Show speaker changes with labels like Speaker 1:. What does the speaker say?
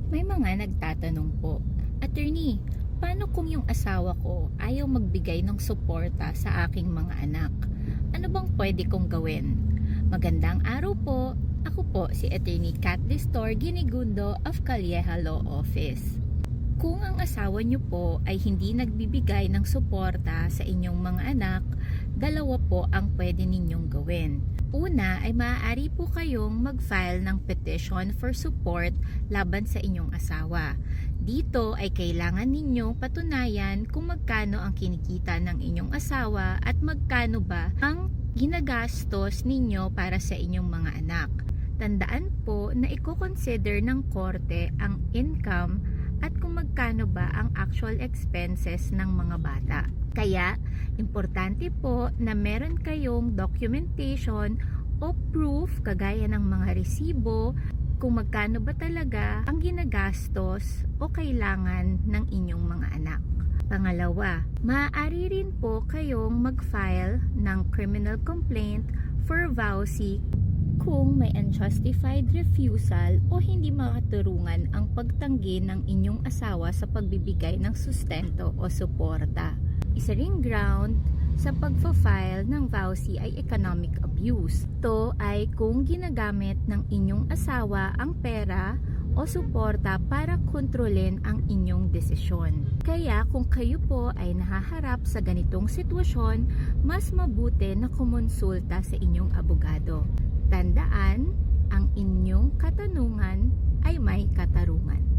Speaker 1: May mga nagtatanong po, Attorney, paano kung yung asawa ko ayaw magbigay ng suporta sa aking mga anak? Ano bang pwede kong gawin? Magandang araw po. Ako po si Attorney Kat Distor Ginigundo of Calleja Law Office. Kung ang asawa niyo po ay hindi nagbibigay ng suporta sa inyong mga anak, dalawa po ang pwede ninyong gawin. Una ay maaari po kayong mag-file ng petition for support laban sa inyong asawa. Dito ay kailangan ninyong patunayan kung magkano ang kinikita ng inyong asawa at magkano ba ang ginagastos ninyo para sa inyong mga anak. Tandaan po na i-consider ng korte ang income at kung magkano ba ang actual expenses ng mga bata. Kaya, importante po na meron kayong documentation o proof kagaya ng mga resibo kung magkano ba talaga ang ginagastos o kailangan ng inyong mga anak. Pangalawa, maaari rin po kayong mag-file ng criminal complaint for vowsy kung may unjustified refusal o hindi makaturungan ang pagtanggi ng inyong asawa sa pagbibigay ng sustento o suporta. Isa ring ground sa pagfa-file ng vowsy ay economic abuse. Ito ay kung ginagamit ng inyong asawa ang pera o suporta para kontrolin ang inyong desisyon. Kaya kung kayo po ay nahaharap sa ganitong sitwasyon, mas mabuti na kumonsulta sa inyong abogado. Tandaan, ang inyong katanungan ay may katarungan.